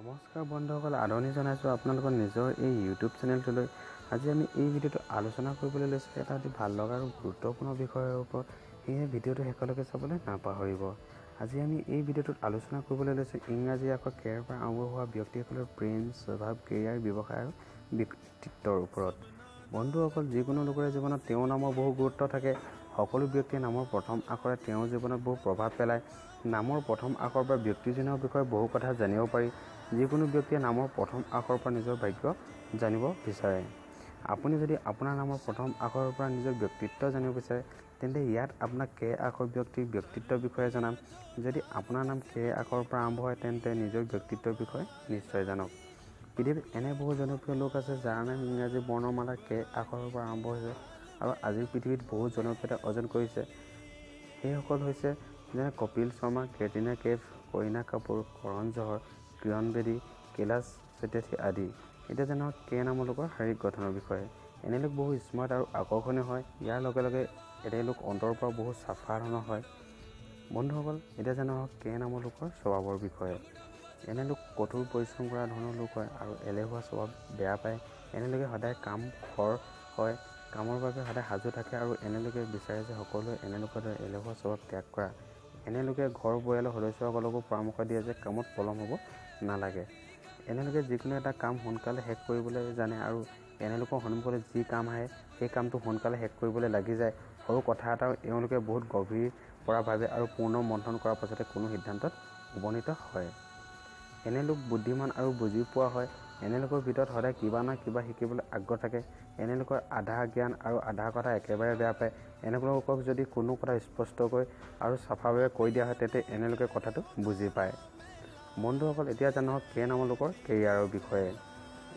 নমস্কাৰ বন্ধুসকল, আদৰণি জনাইছোঁ আপোনালোকৰ নিজৰ এই ইউটিউব চেনেলটোলৈ। আজি আমি এই ভিডিঅ'টো আলোচনা কৰিবলৈ লৈছোঁ এটা অতি ভাল লগা আৰু গুৰুত্বপূৰ্ণ বিষয়ৰ ওপৰত। সেয়ে ভিডিঅ'টো শেষলৈকে চাবলৈ নাপাহৰিব। আজি আমি এই ভিডিঅ'টোত আলোচনা কৰিবলৈ লৈছোঁ ইংৰাজী আখৰ কেৰ পৰা আৰম্ভ হোৱা ব্যক্তিসকলৰ প্ৰেম, স্বভাৱ, কেৰিয়াৰ, ব্যৱসায় আৰু ব্যক্তিত্বৰ ওপৰত। বন্ধুসকল, যিকোনো লোকৰে জীৱনত তেওঁৰ নামৰ বহু গুৰুত্ব থাকে। সকলো ব্যক্তিয়ে নামৰ প্ৰথম আখৰে তেওঁৰ জীৱনত বহু প্ৰভাৱ পেলায়। নামৰ প্ৰথম আখৰৰ পৰা ব্যক্তিজনৰ বিষয়ে বহু কথা জানিব পাৰি। যিকোনো ব্যক্তিয়ে নামৰ প্ৰথম আখৰৰ পৰা নিজৰ ভাগ্য জানিব বিচাৰে। আপুনি যদি আপোনাৰ নামৰ প্ৰথম আখৰৰ পৰা নিজৰ ব্যক্তিত্ব জানিব বিচাৰে, তেন্তে ইয়াত আপোনাক কে আখৰ ব্যক্তিৰ ব্যক্তিত্বৰ বিষয়ে জনাম। যদি আপোনাৰ নাম কে আখৰৰ পৰা আৰম্ভ হয়, তেন্তে নিজৰ ব্যক্তিত্বৰ বিষয়ে নিশ্চয় জানক। পৃথিৱীত এনে বহু জনপ্ৰিয় লোক আছে যাৰ নাম ইংৰাজী বৰ্ণমালাৰ কে আখৰৰ পৰা আৰম্ভ হৈছে আৰু আজিৰ পৃথিৱীত বহু জনপ্ৰিয়তা অৰ্জন কৰিছে। সেইসকল হৈছে যেনে কপিল শৰ্মা, কেটৰিনা কেইফ, কৰিনা কাপুৰ, কৰণ জহৰ, কিৰণ বেদী, কৈলাশ সত্যাৰ্থী আদি। এতিয়া জানো কে নামৰ লোকৰ শাৰীৰিক গঠনৰ বিষয়ে। এনে লোক বহু স্মাৰ্ট আৰু আকৰ্ষণীয় হয়। ইয়াৰ লগে লগে এনে লোক অন্তৰৰ পৰা বহু চাফা ধৰণৰ হয়। বন্ধুসকল, এতিয়া জানো কে নামৰ লোকৰ স্বভাৱৰ বিষয়ে। এনে লোক কঠোৰ পৰিশ্ৰম কৰা ধৰণৰ লোক হয় আৰু এলেহুৱা স্বভাৱ বেয়া পায়। এনে লোকে সদায় কাম খৰ হয়, কামৰ বাবে সদায় সাজু থাকে আৰু এনে লোকে বিচাৰে যে সকলোৱে এনে লোকৰ দৰে এলেহুৱা স্বভাৱ ত্যাগ কৰা। এনে লোকে ঘৰ পৰিয়ালৰ সদস্যসকলকো পৰামৰ্শ দিয়ে যে কামত পলম হ'ব নালাগে। এনে লোকে যিকোনো এটা কাম সোনকালে শেষ কৰিবলৈ জানে আৰু এনে লোকৰ সন্মুখলৈ যি কাম আহে সেই কামটো সোনকালে শেষ কৰিবলৈ লাগি যায়। সৰু কথা এটাও এওঁলোকে বহুত গভীৰ পৰা ভাবে আৰু পূৰ্ণ মন্থন কৰাৰ পাছতে কোনো সিদ্ধান্তত উপনীত হয়। এনে লোক বুদ্ধিমান আৰু বুজি পোৱা হয়। এনে লোকৰ ভিতৰত সদায় কিবা না কিবা শিকিবলৈ আগ্ৰহ থাকে। এনে লোকৰ আধা জ্ঞান আৰু আধা কথা একেবাৰে বেয়া পায়। এনে লোকক যদি কোনো কথা স্পষ্টকৈ আৰু চাফাভাৱে কৈ দিয়া হয়, তেন্তে এনে লোকে কথাটো বুজি পায়। বন্ধুসকল, এতিয়া জানো কে নামৰ লোকৰ কেৰিয়াৰৰ বিষয়ে।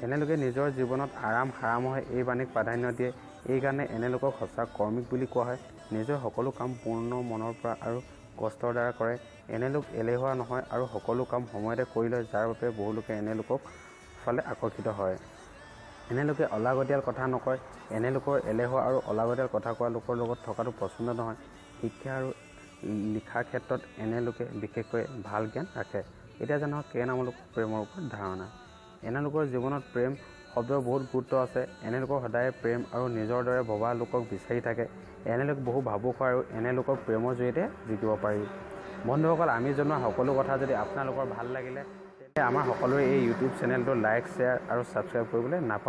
এনে লোকে নিজৰ জীৱনত আৰাম সাৰাম হয় এই বাণীক প্ৰাধান্য দিয়ে। এইকাৰণে এনে লোকক সঁচা কৰ্মিক বুলি কোৱা হয়। নিজৰ সকলো কাম পূৰ্ণ মনৰ পৰা আৰু কষ্টৰ দ্বাৰা কৰে। এনে লোক এলেহুৱা নহয় আৰু সকলো কাম সময়তে কৰি লয়, যাৰ বাবে বহু লোকে এনে লোকক ফালে আকৰ্ষিত হয়। এনে লোকে অলাগতিয়াল কথা নকয়। এনে লোকৰ এলেহুৱা আৰু অলাগতিয়াল কথা কোৱা লোকৰ লগত থকাটো পচন্দ নহয়। শিক্ষা আৰু লিখাৰ ক্ষেত্ৰত এনে লোকে বিশেষকৈ ভাল জ্ঞান ৰাখে। এতিয়া জানো কে নামৰ লোকৰ প্ৰেমৰ ওপৰত ধাৰণা। এনে লোকৰ জীৱনত প্ৰেম শব্দৰ বহুত গুৰুত্ব আছে। এনে লোকৰ সদায় প্ৰেম আৰু নিজৰ দৰে ভবা লোকক বিচাৰি থাকে। এনে লোক বহু ভাবুক হয় আৰু এনে লোকক প্ৰেমৰ জৰিয়তে জিকিব পাৰি। বন্ধুসকল, আমি জনোৱা সকলো কথা যদি আপোনালোকৰ ভাল লাগিলে, তেন্তে আমাৰ সকলোৰে এই ইউটিউব চেনেলটো লাইক, শ্বেয়াৰ আৰু ছাবস্ক্ৰাইব কৰিবলৈ নাপাহৰিব।